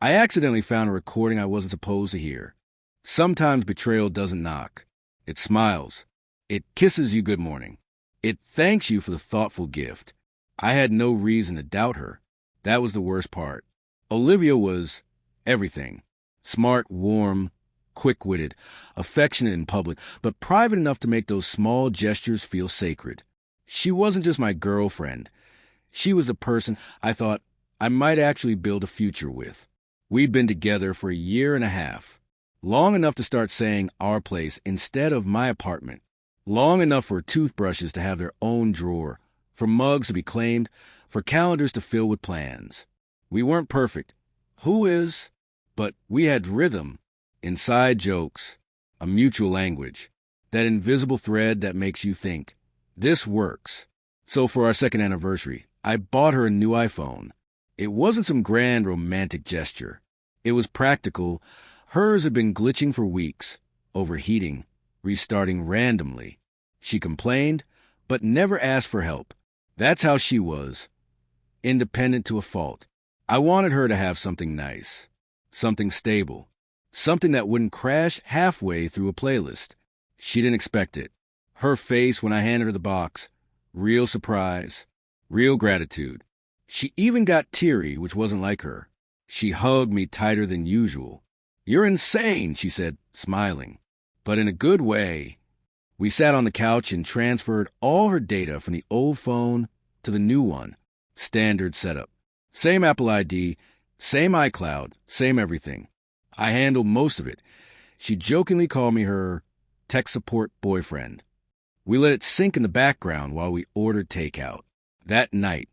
I accidentally found a recording I wasn't supposed to hear. Sometimes betrayal doesn't knock. It smiles. It kisses you good morning. It thanks you for the thoughtful gift. I had no reason to doubt her. That was the worst part. Olivia was everything. Smart, warm, quick-witted, affectionate in public, but private enough to make those small gestures feel sacred. She wasn't just my girlfriend. She was the person I thought I might actually build a future with. We'd been together for a year and a half. Long enough to start saying our place instead of my apartment. Long enough for toothbrushes to have their own drawer, for mugs to be claimed, for calendars to fill with plans. We weren't perfect. Who is? But we had rhythm, inside jokes, a mutual language, that invisible thread that makes you think, this works. So for our second anniversary, I bought her a new iPhone. It wasn't some grand romantic gesture. It was practical. Hers had been glitching for weeks, overheating, restarting randomly. She complained, but never asked for help. That's how she was, independent to a fault. I wanted her to have something nice, something stable, something that wouldn't crash halfway through a playlist. She didn't expect it. Her face when I handed her the box, real surprise, real gratitude. She even got teary, which wasn't like her. She hugged me tighter than usual. "You're insane," she said, smiling, but in a good way. We sat on the couch and transferred all her data from the old phone to the new one. Standard setup. Same Apple ID, same iCloud, same everything. I handled most of it. She jokingly called me her tech support boyfriend. We let it sink in the background while we ordered takeout. That night,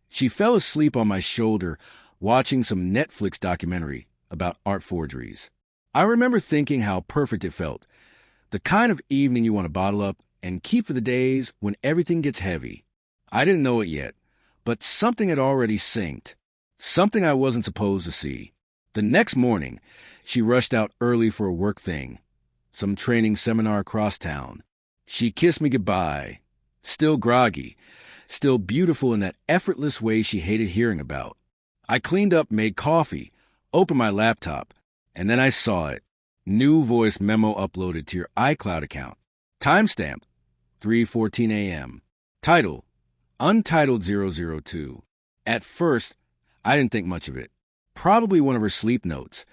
she fell asleep on my shoulder watching some Netflix documentary about art forgeries. I remember thinking how perfect it felt. The kind of evening you want to bottle up and keep for the days when everything gets heavy. I didn't know it yet, but something had already synced. Something I wasn't supposed to see. The next morning, she rushed out early for a work thing. Some training seminar across town. She kissed me goodbye. Still groggy. Still beautiful in that effortless way she hated hearing about. I cleaned up, made coffee, opened my laptop, and then I saw it. New voice memo uploaded to your iCloud account. Timestamp, 3:14 a.m. Title, Untitled 002. At first, I didn't think much of it. Probably one of her sleep notes.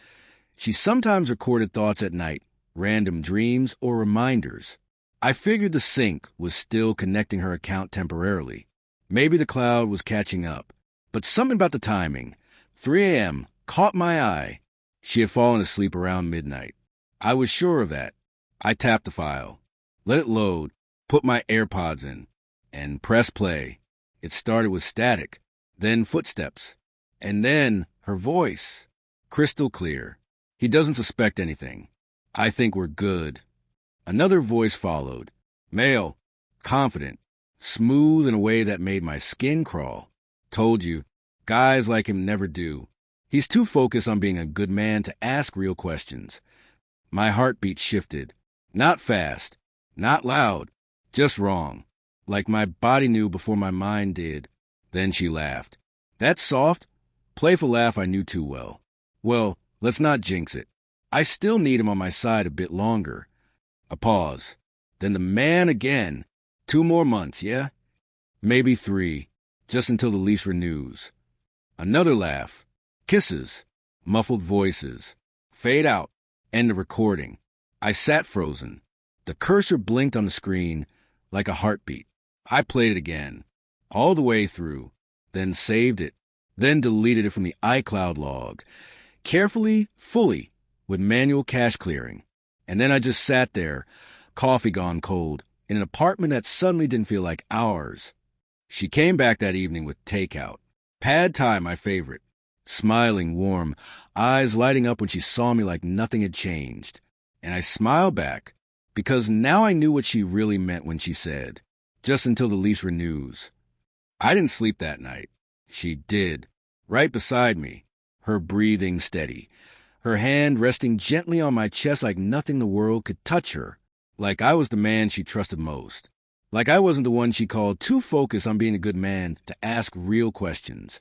She sometimes recorded thoughts at night, random dreams or reminders. I figured the sync was still connecting her account temporarily. Maybe the cloud was catching up. But something about the timing, 3 a.m., caught my eye. She had fallen asleep around midnight. I was sure of that. I tapped the file, let it load, put my AirPods in, and press play. It started with static, then footsteps, and then her voice. Crystal clear. He doesn't suspect anything. I think we're good. Another voice followed. Male, confident, smooth in a way that made my skin crawl. Told you, guys like him never do. He's too focused on being a good man to ask real questions. My heartbeat shifted. Not fast, not loud, just wrong. Like my body knew before my mind did. Then she laughed. That soft, playful laugh I knew too well. Well, let's not jinx it. I still need him on my side a bit longer. A pause. Then the man again. 2 more months, yeah? Maybe 3. Just until the lease renews. Another laugh. Kisses. Muffled voices. Fade out. End of recording. I sat frozen. The cursor blinked on the screen like a heartbeat. I played it again. All the way through. Then saved it. Then deleted it from the iCloud log. Carefully, fully, with manual cache clearing. And then I just sat there, coffee gone cold, in an apartment that suddenly didn't feel like ours. She came back that evening with takeout. Pad Thai, my favorite. Smiling, warm, eyes lighting up when she saw me like nothing had changed. And I smiled back, because now I knew what she really meant when she said, just until the lease renews. I didn't sleep that night. She did. Right beside me, her breathing steady, her hand resting gently on my chest like nothing in the world could touch her, like I was the man she trusted most. Like I wasn't the one she called too focused on being a good man to ask real questions.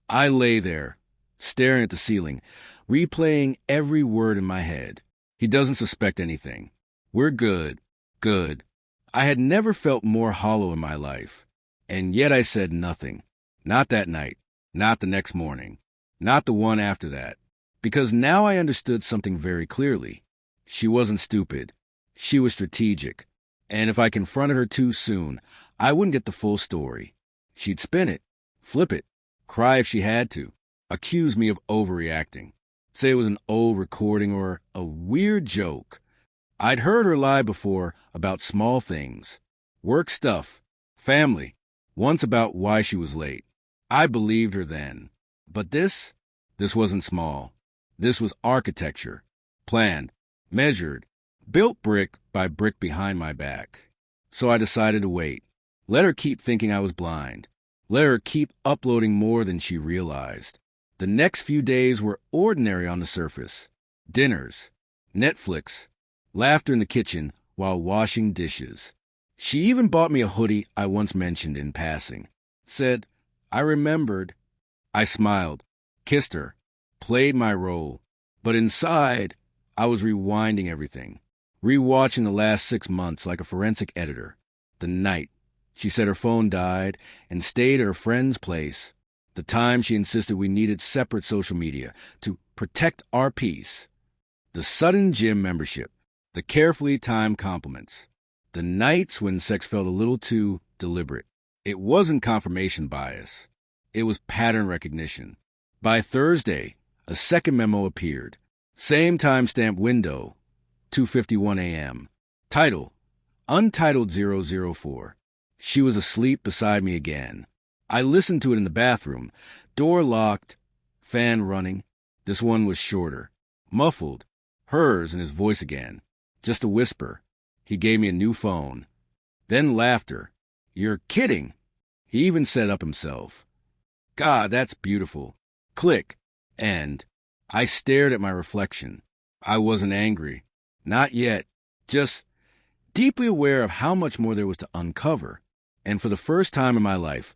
I lay there, staring at the ceiling, replaying every word in my head. He doesn't suspect anything. We're good. Good. I had never felt more hollow in my life. And yet I said nothing. Not that night. Not the next morning. Not the one after that. Because now I understood something very clearly. She wasn't stupid. She was strategic. And if I confronted her too soon, I wouldn't get the full story. She'd spin it, flip it, cry if she had to, accuse me of overreacting, say it was an old recording or a weird joke. I'd heard her lie before about small things, work stuff, family, once about why she was late. I believed her then. But this wasn't small. This was architecture, planned, measured, built brick by brick behind my back. So I decided to wait. Let her keep thinking I was blind. Let her keep uploading more than she realized. The next few days were ordinary on the surface. Dinners, Netflix, laughter in the kitchen while washing dishes. She even bought me a hoodie I once mentioned in passing. Said, I remembered. I smiled, kissed her, played my role. But inside, I was rewinding everything. Rewatching the last 6 months like a forensic editor. The night she said her phone died and stayed at her friend's place. The time she insisted we needed separate social media to protect our peace. The sudden gym membership. The carefully timed compliments. The nights when sex felt a little too deliberate. It wasn't confirmation bias. It was pattern recognition. By Thursday, a second memo appeared. Same timestamp window, 2:51 a.m. Title, Untitled 004. She was asleep beside me again. I listened to it in the bathroom. Door locked, fan running. This one was shorter, muffled, hers and his voice again. Just a whisper. He gave me a new phone. Then laughter. You're kidding. He even set up himself. God, that's beautiful. Click. End. I stared at my reflection. I wasn't angry. Not yet. Just deeply aware of how much more there was to uncover. And for the first time in my life,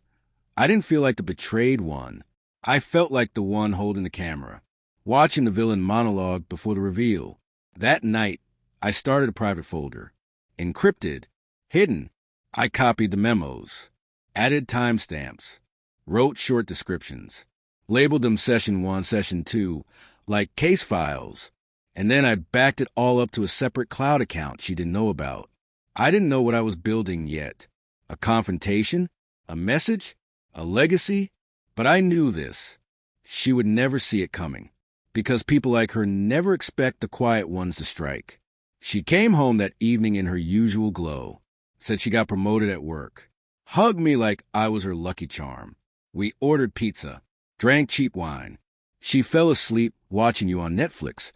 I didn't feel like the betrayed one. I felt like the one holding the camera, watching the villain monologue before the reveal. That night, I started a private folder. Encrypted. Hidden. I copied the memos. Added timestamps. Wrote short descriptions. Labeled them Session 1, Session 2, like case files. And then I backed it all up to a separate cloud account she didn't know about. I didn't know what I was building yet. A confrontation? A message? A legacy? But I knew this. She would never see it coming. Because people like her never expect the quiet ones to strike. She came home that evening in her usual glow. Said she got promoted at work. Hugged me like I was her lucky charm. We ordered pizza. Drank cheap wine. She fell asleep watching you on Netflix.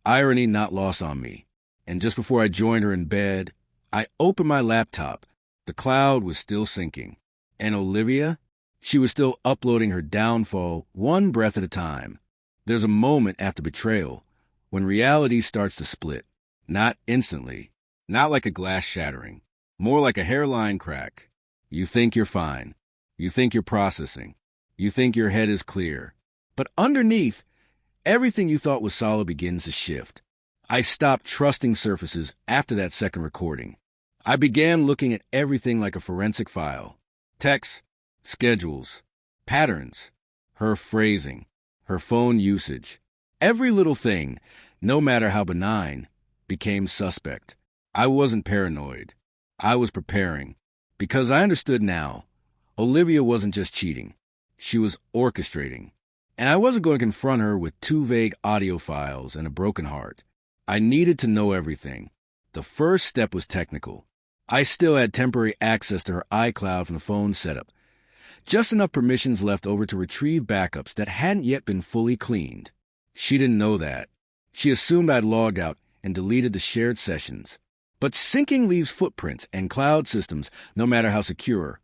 Irony not lost on me. And just before I joined her in bed, I opened my laptop. The cloud was still sinking. And Olivia? She was still uploading her downfall one breath at a time. There's a moment after betrayal when reality starts to split. Not instantly. Not like a glass shattering. More like a hairline crack. You think you're fine. You think you're processing. You think your head is clear. But underneath, everything you thought was solid begins to shift. I stopped trusting surfaces after that second recording. I began looking at everything like a forensic file. Texts, schedules, patterns, her phrasing, her phone usage. Every little thing, no matter how benign, became suspect. I wasn't paranoid. I was preparing. Because I understood now, Olivia wasn't just cheating. She was orchestrating. And I wasn't going to confront her with 2 vague audio files and a broken heart. I needed to know everything. The first step was technical. I still had temporary access to her iCloud from the phone setup. Just enough permissions left over to retrieve backups that hadn't yet been fully cleaned. She didn't know that. She assumed I'd logged out and deleted the shared sessions. But syncing leaves footprints, and cloud systems, no matter how secure,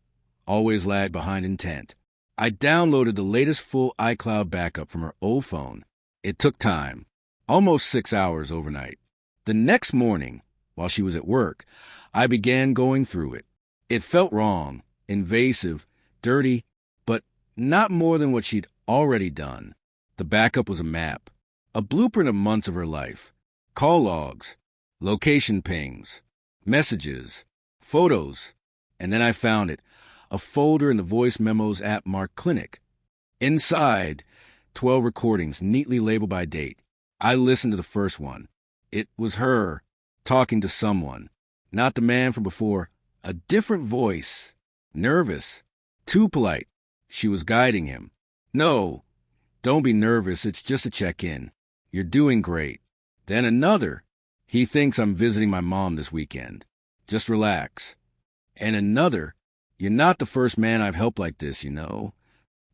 always lag behind intent. I downloaded the latest full iCloud backup from her old phone. It took time, almost 6 hours overnight. The next morning, while she was at work, I began going through it. It felt wrong, invasive, dirty, but not more than what she'd already done. The backup was a map, a blueprint of months of her life, call logs, location pings, messages, photos, and then I found it, a folder in the voice memos app marked Clinic. Inside, 12 recordings neatly labeled by date. I listened to the first one. It was her talking to someone, not the man from before, a different voice, nervous, too polite. She was guiding him. No, don't be nervous, it's just a check-in. You're doing great. Then another. He thinks I'm visiting my mom this weekend. Just relax. And another. You're not the first man I've helped like this, you know.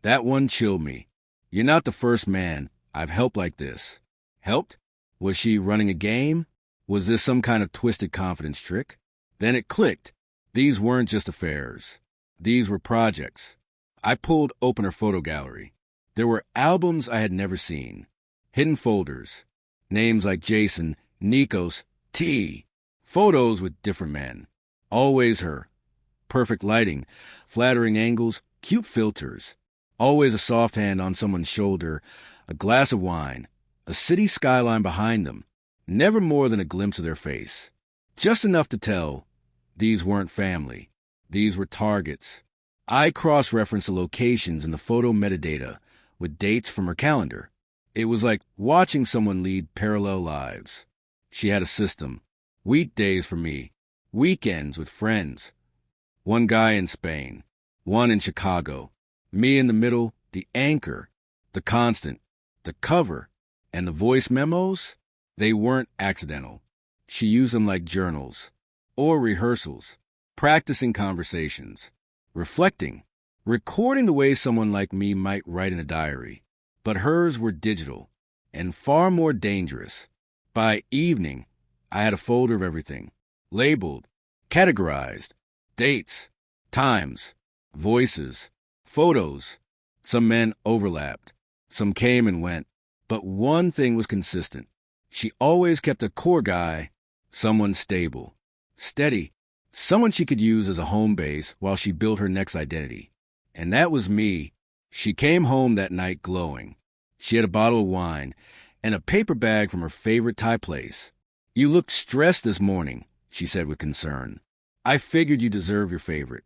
That one chilled me. You're not the first man I've helped like this. Helped? Was she running a game? Was this some kind of twisted confidence trick? Then it clicked. These weren't just affairs. These were projects. I pulled open her photo gallery. There were albums I had never seen. Hidden folders. Names like Jason, Nikos, T. Photos with different men. Always her. Perfect lighting, flattering angles, cute filters. Always a soft hand on someone's shoulder, a glass of wine, a city skyline behind them. Never more than a glimpse of their face. Just enough to tell these weren't family. These were targets. I cross-referenced the locations in the photo metadata with dates from her calendar. It was like watching someone lead parallel lives. She had a system. Weekdays for me. Weekends with friends. One guy in Spain. One in Chicago. Me in the middle, the anchor, the constant, the cover, and the voice memos, they weren't accidental. She used them like journals or rehearsals, practicing conversations, reflecting, recording the way someone like me might write in a diary. But hers were digital and far more dangerous. By evening, I had a folder of everything, labeled, categorized, dates, times, voices, photos. Some men overlapped. Some came and went. But one thing was consistent. She always kept a core guy, someone stable, steady, someone she could use as a home base while she built her next identity. And that was me. She came home that night glowing. She had a bottle of wine and a paper bag from her favorite Thai place. You looked stressed this morning, she said with concern. I figured you deserve your favorite.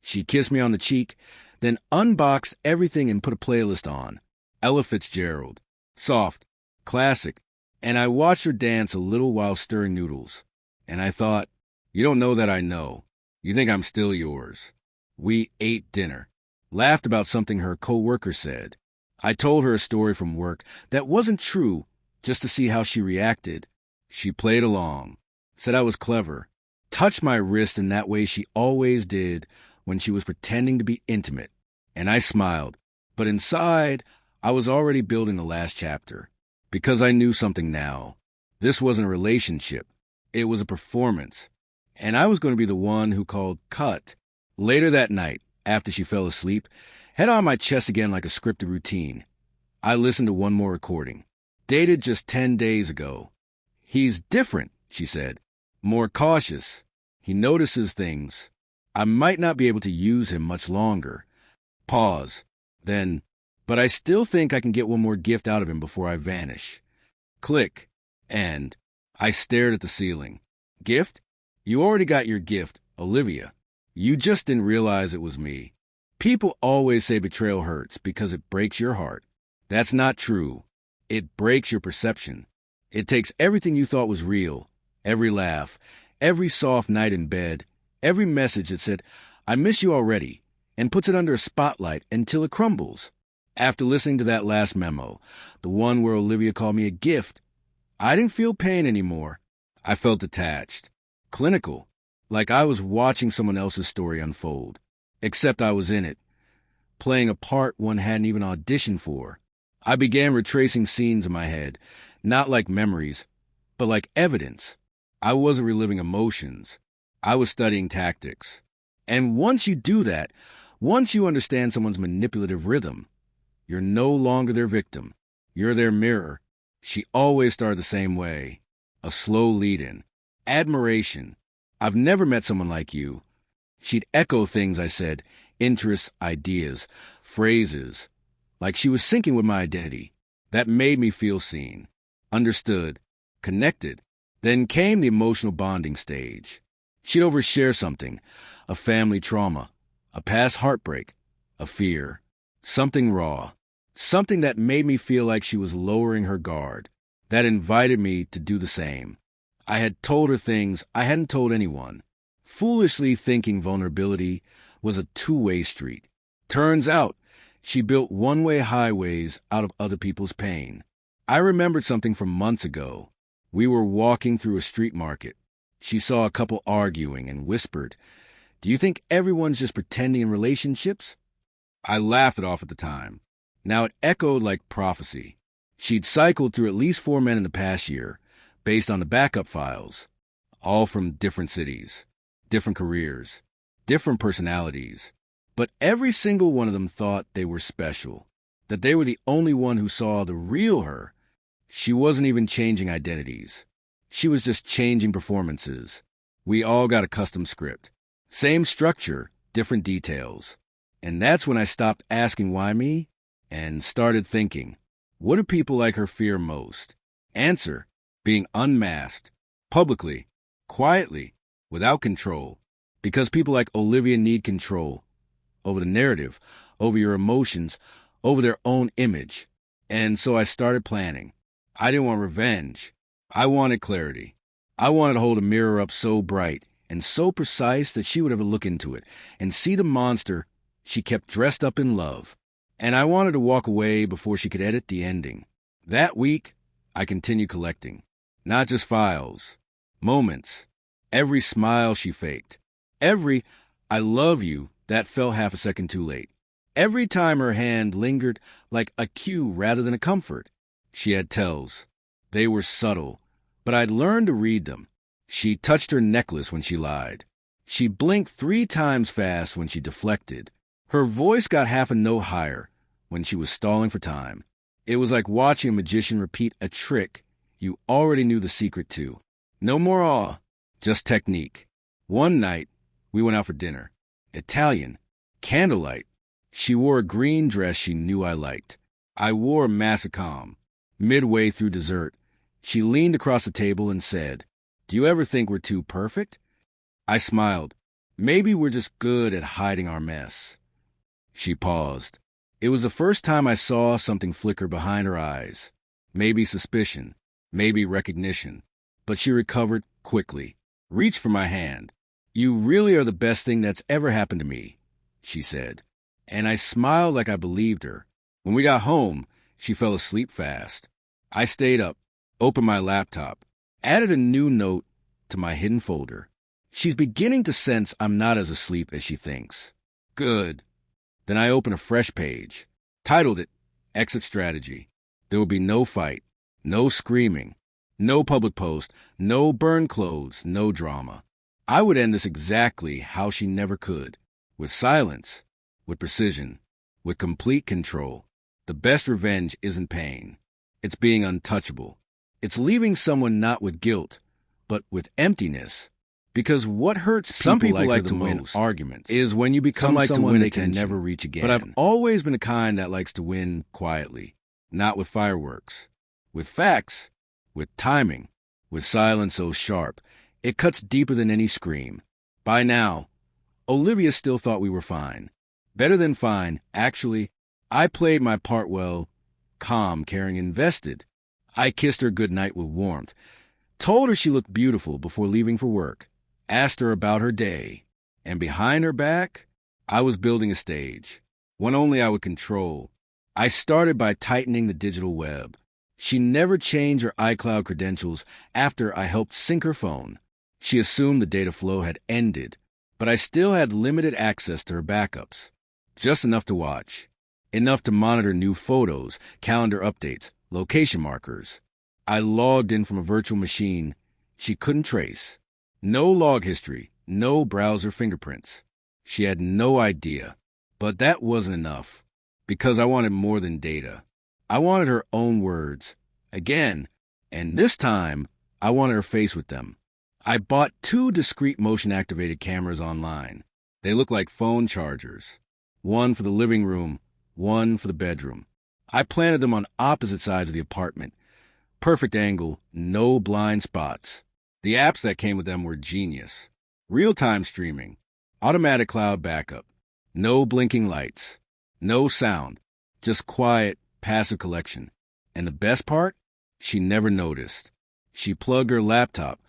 She kissed me on the cheek, then unboxed everything and put a playlist on. Ella Fitzgerald. Soft. Classic. And I watched her dance a little while stirring noodles. And I thought, you don't know that I know. You think I'm still yours. We ate dinner. Laughed about something her co-worker said. I told her a story from work that wasn't true, just to see how she reacted. She played along. Said I was clever. Touched my wrist in that way she always did when she was pretending to be intimate. And I smiled. But inside, I was already building the last chapter. Because I knew something now. This wasn't a relationship. It was a performance. And I was going to be the one who called cut. Later that night, after she fell asleep, head on my chest again like a scripted routine. I listened to one more recording. Dated just 10 days ago. He's different, she said. More cautious. He notices things. I might not be able to use him much longer. Pause. Then, but I still think I can get one more gift out of him before I vanish. Click. And I stared at the ceiling. Gift? You already got your gift, Olivia. You just didn't realize it was me. People always say betrayal hurts because it breaks your heart. That's not true. It breaks your perception. It takes everything you thought was real, every laugh, every soft night in bed, every message that said, I miss you already, and puts it under a spotlight until it crumbles. After listening to that last memo, the one where Olivia called me a gift, I didn't feel pain anymore. I felt detached, clinical, like I was watching someone else's story unfold, except I was in it, playing a part one hadn't even auditioned for. I began retracing scenes in my head, not like memories, but like evidence. I wasn't reliving emotions. I was studying tactics. And once you do that, once you understand someone's manipulative rhythm, you're no longer their victim. You're their mirror. She always started the same way. A slow lead-in. Admiration. I've never met someone like you. She'd echo things I said, interests, ideas, phrases, like she was syncing with my identity. That made me feel seen, understood, connected. Then came the emotional bonding stage. She'd overshare something, a family trauma, a past heartbreak, a fear, something raw, something that made me feel like she was lowering her guard, that invited me to do the same. I had told her things I hadn't told anyone, foolishly thinking vulnerability was a two-way street. Turns out, she built one-way highways out of other people's pain. I remembered something from months ago. We were walking through a street market. She saw a couple arguing and whispered, "Do you think everyone's just pretending in relationships?" I laughed it off at the time. Now it echoed like prophecy. She'd cycled through at least 4 men in the past year, based on the backup files, all from different cities, different careers, different personalities. But every single one of them thought they were special, that they were the only one who saw the real her. She wasn't even changing identities. She was just changing performances. We all got a custom script. Same structure, different details. And that's when I stopped asking why me and started thinking, what do people like her fear most? Answer, being unmasked, publicly, quietly, without control. Because people like Olivia need control over the narrative, over your emotions, over their own image. And so I started planning. I didn't want revenge. I wanted clarity. I wanted to hold a mirror up so bright and so precise that she would ever look into it and see the monster she kept dressed up in love. And I wanted to walk away before she could edit the ending. That week, I continued collecting. Not just files, moments. Every smile she faked. Every "I love you" that fell half a second too late. Every time her hand lingered like a cue rather than a comfort. She had tells. They were subtle, but I'd learned to read them. She touched her necklace when she lied. She blinked 3 times fast when she deflected. Her voice got half a note higher when she was stalling for time. It was like watching a magician repeat a trick you already knew the secret to. No more awe, just technique. One night, we went out for dinner. Italian, candlelight. She wore a green dress she knew I liked. I wore a mask of calm. Midway through dessert, she leaned across the table and said, "Do you ever think we're too perfect?" I smiled. "Maybe we're just good at hiding our mess." She paused. It was the first time I saw something flicker behind her eyes. Maybe suspicion, maybe recognition. But she recovered quickly, reached for my hand. "You really are the best thing that's ever happened to me," she said. And I smiled like I believed her. When we got home, she fell asleep fast. I stayed up, opened my laptop, added a new note to my hidden folder. She's beginning to sense I'm not as asleep as she thinks. Good. Then I opened a fresh page, titled it Exit Strategy. There will be no fight, no screaming, no public post, no burn clothes, no drama. I would end this exactly how she never could, with silence, with precision, with complete control. The best revenge isn't pain. It's being untouchable. It's leaving someone not with guilt, but with emptiness. Because what hurts some people like to win arguments is when you become like someone they can never reach again. But I've always been the kind that likes to win quietly, not with fireworks, with facts, with timing, with silence so sharp it cuts deeper than any scream. By now, Olivia still thought we were fine. Better than fine, actually. I played my part well, calm, caring, invested. I kissed her goodnight with warmth, told her she looked beautiful before leaving for work, asked her about her day. And behind her back, I was building a stage, one only I would control. I started by tightening the digital web. She never changed her iCloud credentials after I helped sync her phone. She assumed the data flow had ended, but I still had limited access to her backups. Just enough to watch. Enough to monitor new photos, calendar updates, location markers. I logged in from a virtual machine she couldn't trace. No log history, no browser fingerprints. She had no idea. But that wasn't enough, because I wanted more than data. I wanted her own words. Again, and this time, I wanted her face with them. I bought 2 discrete motion-activated cameras online. They look like phone chargers. One for the living room, one for the bedroom. I planted them on opposite sides of the apartment. Perfect angle, no blind spots. The apps that came with them were genius. Real-time streaming, automatic cloud backup, no blinking lights, no sound, just quiet, passive collection. And the best part? She never noticed. She plugged her laptop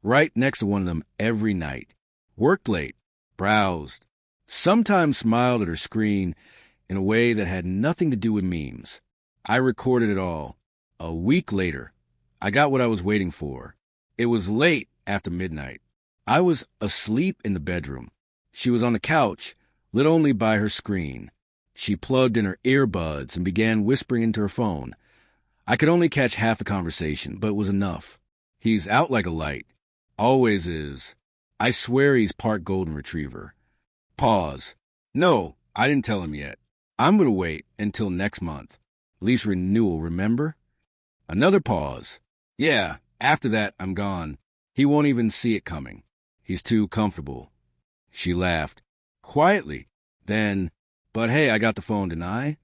right next to one of them every night, worked late, browsed, sometimes smiled at her screen in a way that had nothing to do with memes. I recorded it all. A week later, I got what I was waiting for. It was late after midnight. I was asleep in the bedroom. She was on the couch, lit only by her screen. She plugged in her earbuds and began whispering into her phone. I could only catch half a conversation, but it was enough. He's out like a light. Always is. I swear he's part golden retriever. Pause. No, I didn't tell him yet. I'm going to wait until next month. Lease renewal, remember? Another pause. Yeah, after that, I'm gone. He won't even see it coming. He's too comfortable. She laughed. Quietly. Then, but hey, I got the phone, didn't I?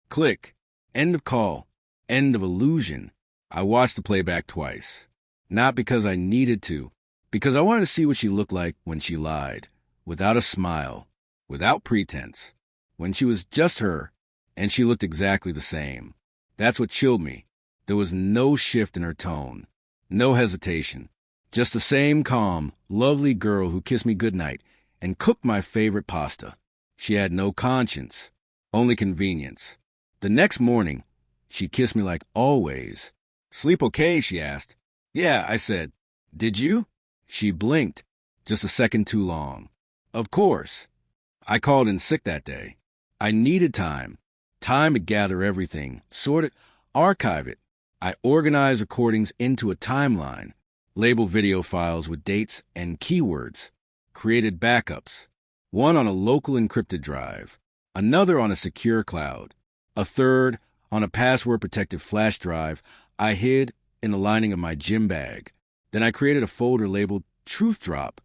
Click. End of call. End of illusion. I watched the playback twice. Not because I needed to, because I wanted to see what she looked like when she lied. Without a smile. Without pretense. When she was just her, and she looked exactly the same. That's what chilled me. There was no shift in her tone. No hesitation. Just the same calm, lovely girl who kissed me goodnight and cooked my favorite pasta. She had no conscience, only convenience. The next morning, she kissed me like always. Sleep okay, she asked. Yeah, I said. Did you? She blinked, just a second too long. Of course. I called in sick that day. I needed time. Time to gather everything, sort it, archive it. I organized recordings into a timeline, labeled video files with dates and keywords, created backups, one on a local encrypted drive, another on a secure cloud, a third on a password-protected flash drive I hid in the lining of my gym bag. Then I created a folder labeled Truth Drop.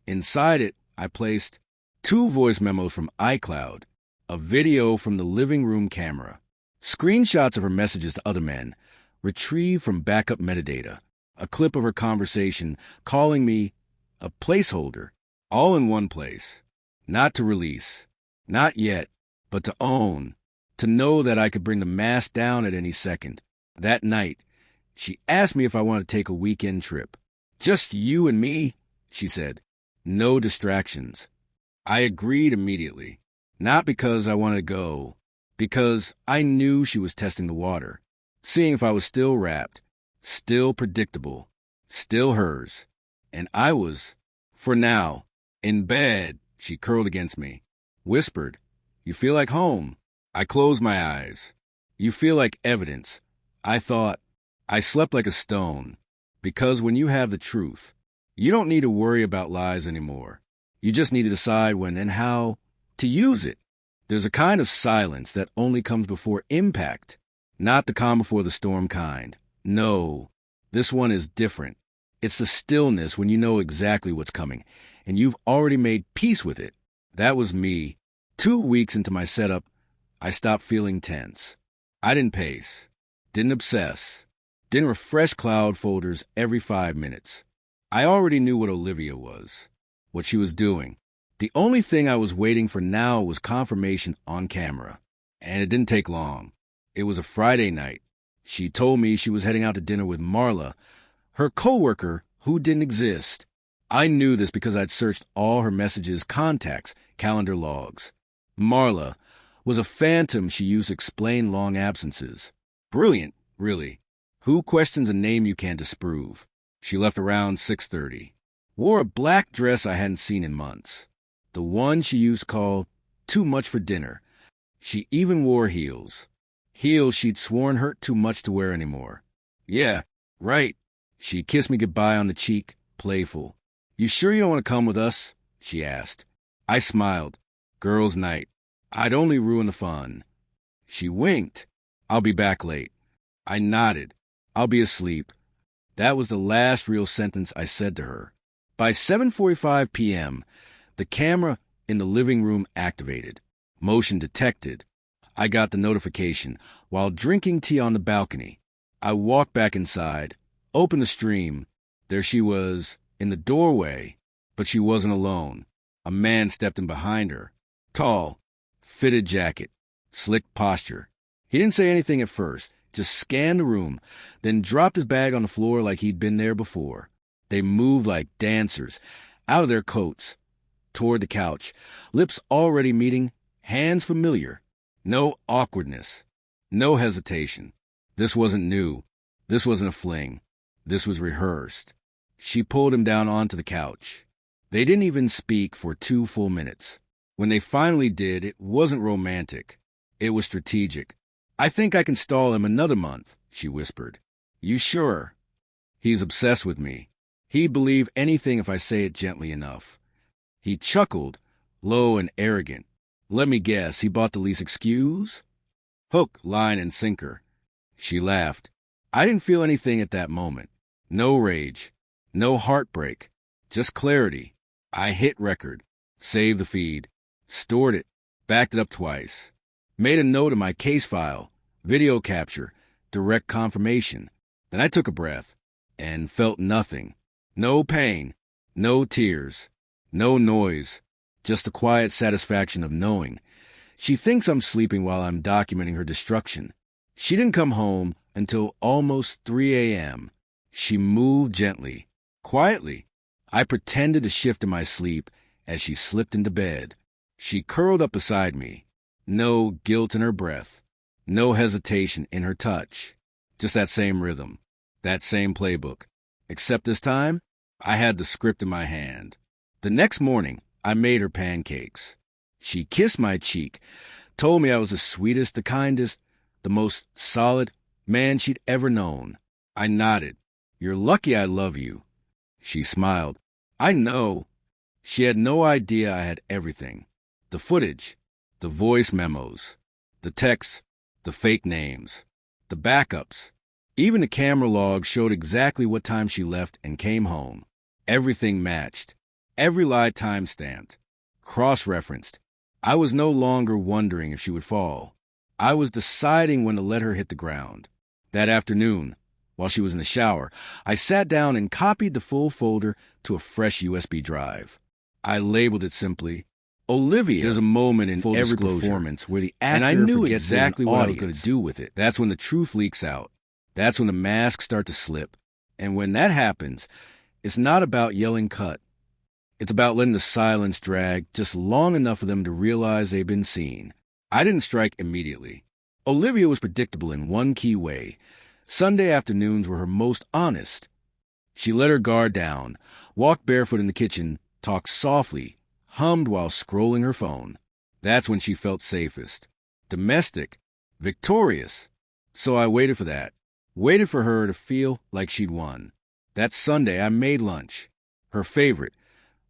Inside it, I placed 2 voice memos from iCloud, a video from the living room camera, screenshots of her messages to other men, retrieved from backup metadata, a clip of her conversation calling me a placeholder, all in one place. Not to release, not yet, but to own, to know that I could bring the mast down at any second. That night, she asked me if I wanted to take a weekend trip. Just you and me, she said. No distractions. I agreed immediately. Not because I wanted to go, because I knew she was testing the water, seeing if I was still wrapped, still predictable, still hers. And I was, for now, in bed. She curled against me, whispered, "You feel like home." I closed my eyes. You feel like evidence. I thought. I slept like a stone, because when you have the truth, you don't need to worry about lies anymore. You just need to decide when and how to use it. There's a kind of silence that only comes before impact, not the calm before the storm kind. No, this one is different. It's the stillness when you know exactly what's coming, and you've already made peace with it. That was me. 2 weeks into my setup, I stopped feeling tense. I didn't pace, didn't obsess, didn't refresh cloud folders every 5 minutes. I already knew what Olivia was, what she was doing. The only thing I was waiting for now was confirmation on camera. And it didn't take long. It was a Friday night. She told me she was heading out to dinner with Marla, her coworker who didn't exist. I knew this because I'd searched all her messages, contacts, calendar logs. Marla was a phantom she used to explain long absences. Brilliant, really. Who questions a name you can't disprove? She left around 6:30. Wore a black dress I hadn't seen in months. The one she used to call too much for dinner. She even wore heels. Heels she'd sworn hurt too much to wear anymore. Yeah, right. She kissed me goodbye on the cheek, playful. You sure you don't want to come with us? She asked. I smiled. Girls' night. I'd only ruin the fun. She winked. I'll be back late. I nodded. I'll be asleep. That was the last real sentence I said to her. By 7:45 p.m., the camera in the living room activated. Motion detected. I got the notification while drinking tea on the balcony. I walked back inside, opened the stream. There she was, in the doorway, but she wasn't alone. A man stepped in behind her. Tall, fitted jacket, slick posture. He didn't say anything at first, just scanned the room, then dropped his bag on the floor like he'd been there before. They moved like dancers, out of their coats, toward the couch, lips already meeting, hands familiar. No awkwardness, no hesitation. This wasn't new. This wasn't a fling. This was rehearsed. She pulled him down onto the couch. They didn't even speak for 2 full minutes. When they finally did, it wasn't romantic. It was strategic. "I think I can stall him another month," she whispered. "You sure?" "He's obsessed with me. He'd believe anything if I say it gently enough." He chuckled, low and arrogant. "Let me guess, he bought the least excuse?" Hook, line, and sinker. She laughed. I didn't feel anything at that moment. No rage. No heartbreak. Just clarity. I hit record. Saved the feed. Stored it. Backed it up twice. Made a note in my case file. Video capture. Direct confirmation. Then I took a breath and felt nothing. No pain. No tears. No noise. Just the quiet satisfaction of knowing. She thinks I'm sleeping while I'm documenting her destruction. She didn't come home until almost 3 a.m. She moved gently, quietly. I pretended to shift in my sleep as she slipped into bed. She curled up beside me. No guilt in her breath. No hesitation in her touch. Just that same rhythm. That same playbook. Except this time, I had the script in my hand. The next morning, I made her pancakes. She kissed my cheek, told me I was the sweetest, the kindest, the most solid man she'd ever known. I nodded. "You're lucky I love you." She smiled. "I know." She had no idea I had everything. The footage, the voice memos, the texts, the fake names, the backups. Even the camera log showed exactly what time she left and came home. Everything matched. Every lie time-stamped. Cross-referenced. I was no longer wondering if she would fall. I was deciding when to let her hit the ground. That afternoon, while she was in the shower, I sat down and copied the full folder to a fresh USB drive. I labeled it simply, Olivia. There's a moment in every performance where the actor and I knew exactly what I was going to do with it. That's when the truth leaks out. That's when the masks start to slip. And when that happens, it's not about yelling cut. It's about letting the silence drag just long enough for them to realize they've been seen. I didn't strike immediately. Olivia was predictable in one key way. Sunday afternoons were her most honest. She let her guard down, walked barefoot in the kitchen, talked softly, hummed while scrolling her phone. That's when she felt safest. Domestic. Victorious. So I waited for that. Waited for her to feel like she'd won. That Sunday I made lunch. Her favorite.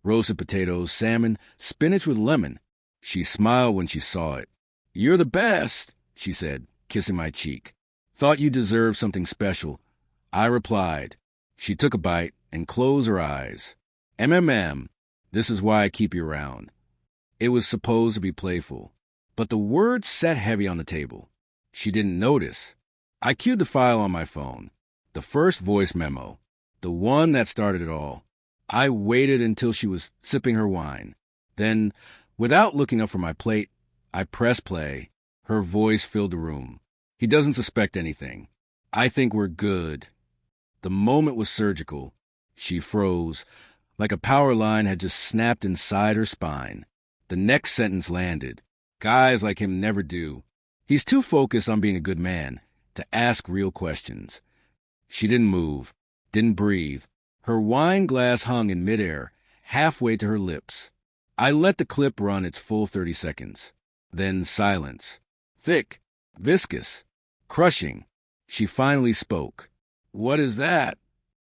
Roasted potatoes, salmon, spinach with lemon. She smiled when she saw it. "You're the best," she said, kissing my cheek. "Thought you deserved something special." I replied. She took a bite and closed her eyes. "MMM, this is why I keep you around." It was supposed to be playful, but the words sat heavy on the table. She didn't notice. I queued the file on my phone. The first voice memo. The one that started it all. I waited until she was sipping her wine. Then, without looking up from my plate, I pressed play. Her voice filled the room. "He doesn't suspect anything. I think we're good." The moment was surgical. She froze, like a power line had just snapped inside her spine. The next sentence landed. Guys like him never do. He's too focused on being a good man to ask real questions. She didn't move, didn't breathe. Her wine glass hung in midair, halfway to her lips. I let the clip run its full 30 seconds. Then silence. Thick, viscous, crushing. She finally spoke. "What is that?"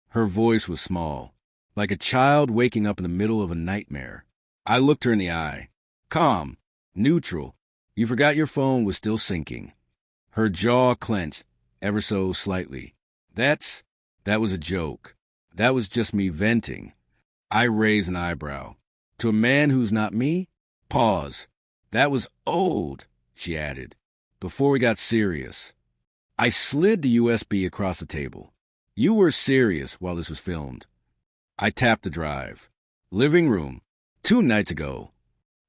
Her voice was small, like a child waking up in the middle of a nightmare. I looked her in the eye. Calm, neutral. "You forgot your phone was still syncing." Her jaw clenched, ever so slightly. That was a joke. That was just me venting. I raised an eyebrow. "To a man who's not me?" Pause. "That was old," she added. before we got serious. I slid the USB across the table. You were serious while this was filmed. I tapped the drive. Living room. 2 nights ago.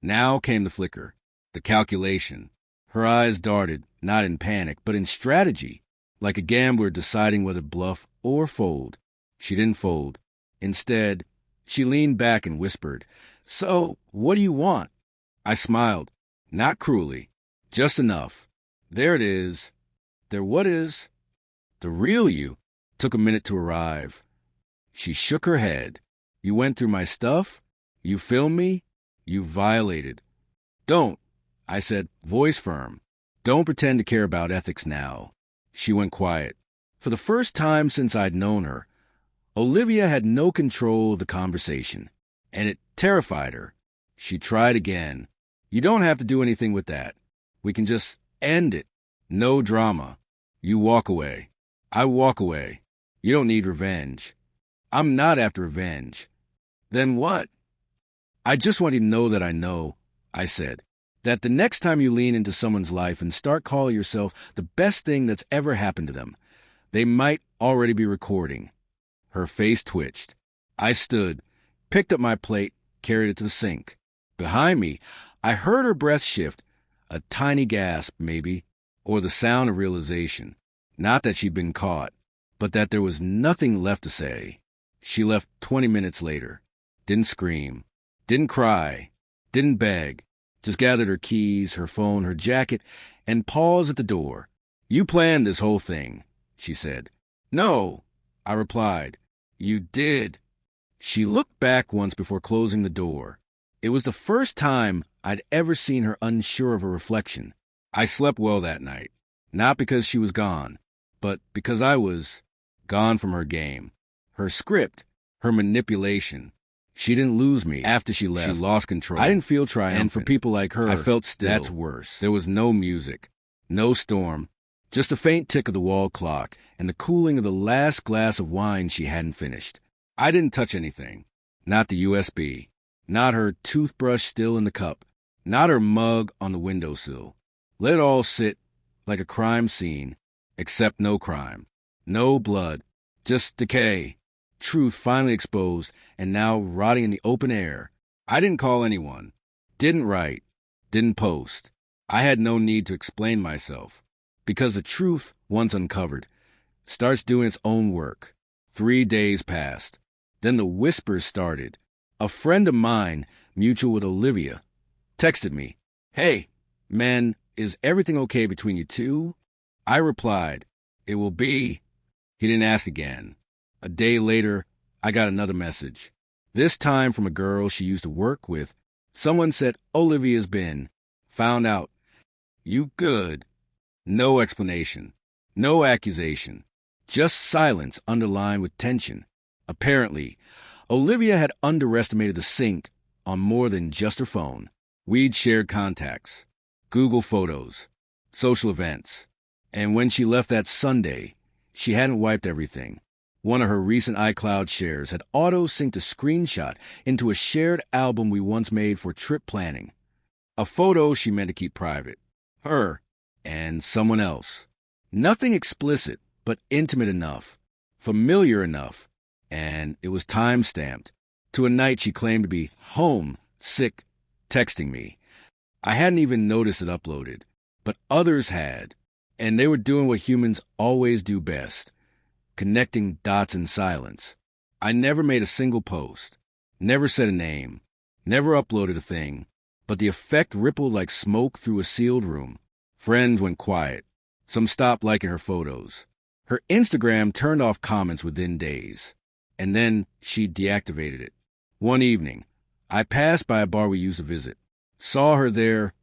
Now came the flicker. The calculation. Her eyes darted, not in panic, but in strategy, like a gambler deciding whether bluff or fold. She didn't fold. Instead, she leaned back and whispered, "So, what do you want?" I smiled, not cruelly, just enough. There it is. There what is? The real you took a minute to arrive. She shook her head. You went through my stuff? You filmed me? You violated. Don't, I said, voice firm. Don't pretend to care about ethics now. She went quiet. For the first time since I'd known her, Olivia had no control of the conversation, and it terrified her. She tried again. You don't have to do anything with that. We can just end it. No drama. You walk away. I walk away. You don't need revenge. I'm not after revenge. Then what? I just want you to know that I know, I said, that the next time you lean into someone's life and start calling yourself the best thing that's ever happened to them, they might already be recording. Her face twitched. I stood, picked up my plate, carried it to the sink. Behind me, I heard her breath shift, a tiny gasp, maybe, or the sound of realization. Not that she'd been caught, but that there was nothing left to say. She left 20 minutes later. Didn't scream. Didn't cry. Didn't beg. Just gathered her keys, her phone, her jacket, and paused at the door. You planned this whole thing, she said. No, I replied. You did. She looked back once before closing the door. It was the first time I'd ever seen her unsure of her reflection. I slept well that night, not because she was gone, but because I was gone from her game, her script, her manipulation. She didn't lose me after she left. She lost control. I didn't feel triumphant. And for people like her, I felt still. That's worse. There was no music, no storm, just a faint tick of the wall clock and the cooling of the last glass of wine she hadn't finished. I didn't touch anything. Not the USB. Not her toothbrush still in the cup. Not her mug on the windowsill. Let it all sit like a crime scene, except no crime. No blood. Just decay. Truth finally exposed and now rotting in the open air. I didn't call anyone. Didn't write. Didn't post. I had no need to explain myself. Because the truth, once uncovered, starts doing its own work. 3 days passed. Then the whispers started. A friend of mine, mutual with Olivia, texted me, "Hey, man, is everything okay between you two?" I replied, "It will be." He didn't ask again. A day later, I got another message. This time from a girl she used to work with. Someone said Olivia's been. Found out. You good. No explanation. No accusation. Just silence underlined with tension. Apparently, Olivia had underestimated the sync on more than just her phone. We'd shared contacts, Google photos, social events. And when she left that Sunday, she hadn't wiped everything. One of her recent iCloud shares had auto-synced a screenshot into a shared album we once made for trip planning. A photo she meant to keep private. Her and someone else. Nothing explicit, but intimate enough, familiar enough, and it was time-stamped to a night she claimed to be home, sick, texting me. I hadn't even noticed it uploaded, but others had, and they were doing what humans always do best, connecting dots in silence. I never made a single post, never said a name, never uploaded a thing, but the effect rippled like smoke through a sealed room. Friends went quiet. Some stopped liking her photos. Her Instagram turned off comments within days, and then she deactivated it. One evening, I passed by a bar we used to visit, saw her there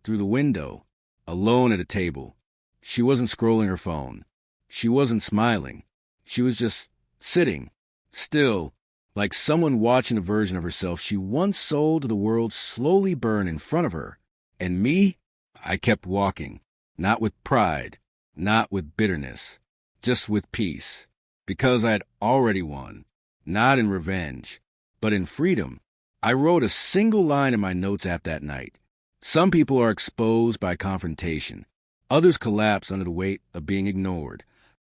through the window, alone at a table. She wasn't scrolling her phone. She wasn't smiling. She was just sitting, still, like someone watching a version of herself she once sold to the world slowly burn in front of her. And me? I kept walking, not with pride, not with bitterness, just with peace, because I had already won, not in revenge, but in freedom. I wrote a single line in my notes app that night. Some people are exposed by confrontation. Others collapse under the weight of being ignored.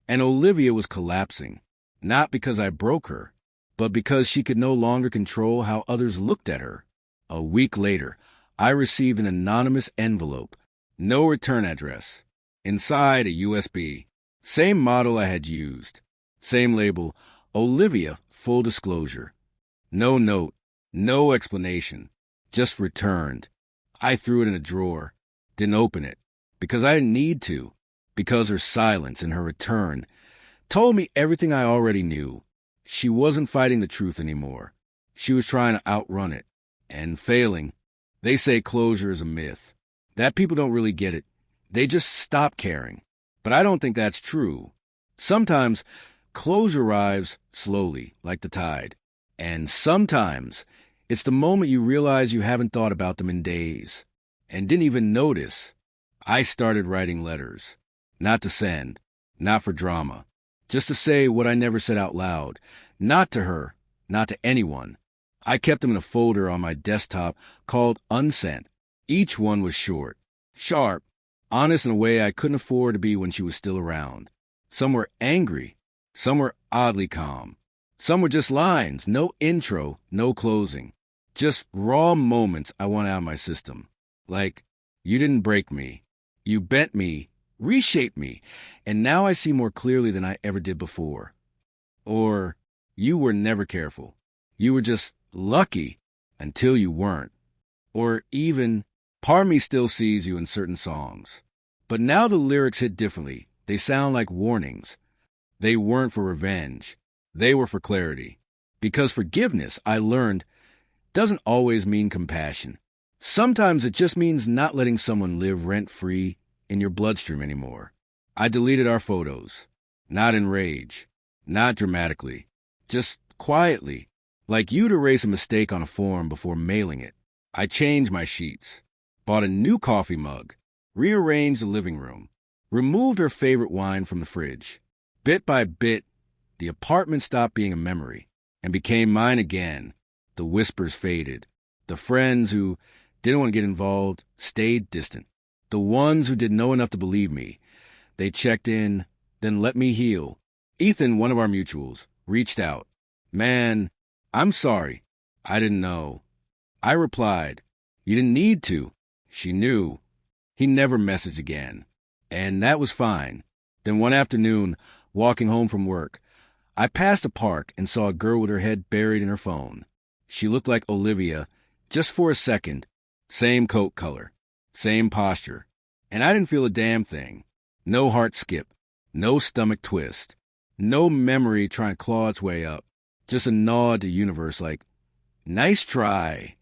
And Olivia was collapsing, not because I broke her, but because she could no longer control how others looked at her. A week later, I received an anonymous envelope, no return address. Inside, a USB. Same model I had used. Same label, Olivia, full disclosure. No note, no explanation, just returned. I threw it in a drawer, didn't open it, because I didn't need to, because her silence and her return told me everything I already knew. She wasn't fighting the truth anymore. She was trying to outrun it, and failing. They say closure is a myth, that people don't really get it. They just stop caring. But I don't think that's true. Sometimes closure arrives slowly, like the tide. And sometimes it's the moment you realize you haven't thought about them in days and didn't even notice. I started writing letters, not to send, not for drama, just to say what I never said out loud, not to her, not to anyone. I kept them in a folder on my desktop called Unsent. Each one was short, sharp, honest in a way I couldn't afford to be when she was still around. Some were angry, some were oddly calm. Some were just lines, no intro, no closing. Just raw moments I want out of my system. Like, you didn't break me. You bent me, reshaped me, and now I see more clearly than I ever did before. Or, you were never careful. You were just lucky until you weren't. Or even, part of me still sees you in certain songs. But now the lyrics hit differently. They sound like warnings. They weren't for revenge. They were for clarity. Because forgiveness, I learned, doesn't always mean compassion. Sometimes it just means not letting someone live rent-free in your bloodstream anymore. I deleted our photos. Not in rage. Not dramatically. Just quietly. Like you'd erase a mistake on a form before mailing it. I changed my sheets. Bought a new coffee mug. Rearranged the living room. Removed her favorite wine from the fridge. Bit by bit, the apartment stopped being a memory and became mine again. The whispers faded. The friends who didn't want to get involved stayed distant. The ones who didn't know enough to believe me, they checked in, then let me heal. Ethan, one of our mutuals, reached out. Man, I'm sorry. I didn't know. I replied, you didn't need to. She knew. He never messaged again. And that was fine. Then one afternoon, walking home from work, I passed a park and saw a girl with her head buried in her phone. She looked like Olivia, just for a second. Same coat color, same posture. And I didn't feel a damn thing. No heart skip, no stomach twist, no memory trying to claw its way up. Just a nod to universe like, nice try.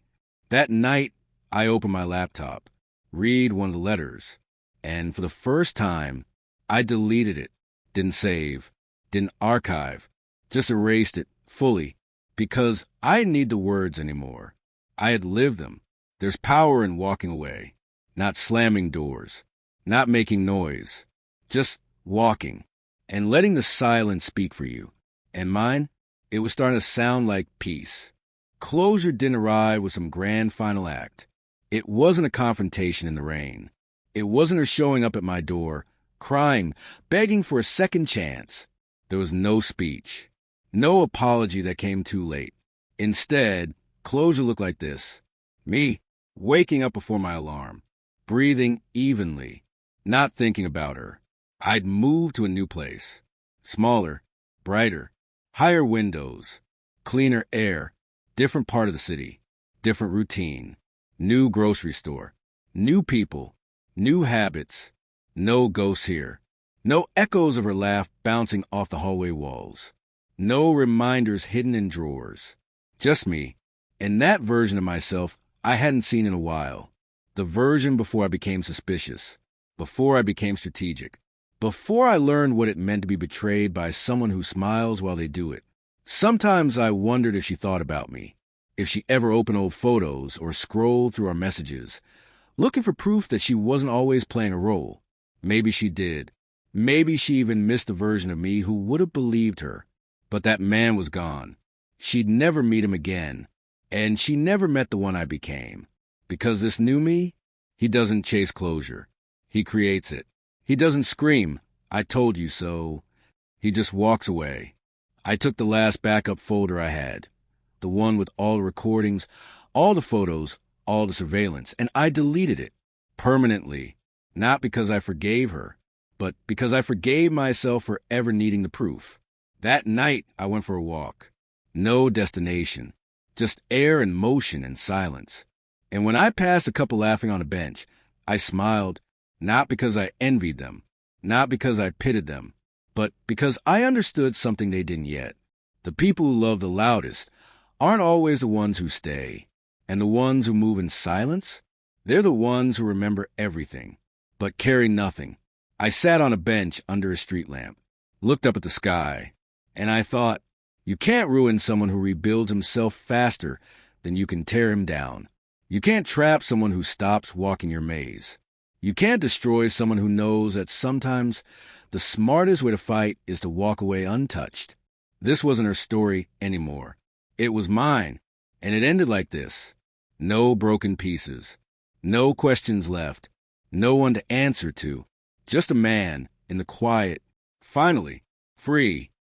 That night, I opened my laptop, read one of the letters, and for the first time, I deleted it. Didn't save, didn't archive, just erased it fully, because I didn't need the words anymore. I had lived them. There's power in walking away, not slamming doors, not making noise, just walking, and letting the silence speak for you. And mine, it was starting to sound like peace. Closure didn't arrive with some grand final act. It wasn't a confrontation in the rain. It wasn't her showing up at my door, crying, begging for a second chance. There was no speech, no apology that came too late. Instead, closure looked like this. Me, waking up before my alarm, breathing evenly, not thinking about her. I'd moved to a new place. Smaller, brighter, higher windows, cleaner air, different part of the city, different routine, new grocery store, new people, new habits, no ghosts here, no echoes of her laugh bouncing off the hallway walls, no reminders hidden in drawers, just me, and that version of myself I hadn't seen in a while, the version before I became suspicious, before I became strategic, before I learned what it meant to be betrayed by someone who smiles while they do it. Sometimes I wondered if she thought about me, if she ever opened old photos or scrolled through our messages, looking for proof that she wasn't always playing a role. Maybe she did. Maybe she even missed a version of me who would have believed her. But that man was gone. She'd never meet him again. And she never met the one I became. Because this new me, he doesn't chase closure. He creates it. He doesn't scream, "I told you so." He just walks away. I took the last backup folder I had, the one with all the recordings, all the photos, all the surveillance, and I deleted it permanently, not because I forgave her, but because I forgave myself for ever needing the proof. That night, I went for a walk. No destination, just air and motion and silence. And when I passed a couple laughing on a bench, I smiled, not because I envied them, not because I pitied them, but because I understood something they didn't yet. The people who love the loudest aren't always the ones who stay, and the ones who move in silence, they're the ones who remember everything, but carry nothing. I sat on a bench under a street lamp, looked up at the sky, and I thought, you can't ruin someone who rebuilds himself faster than you can tear him down. You can't trap someone who stops walking your maze. You can't destroy someone who knows that sometimes the smartest way to fight is to walk away untouched. This wasn't her story anymore. It was mine, and it ended like this. No broken pieces. No questions left. No one to answer to. Just a man in the quiet, finally, free.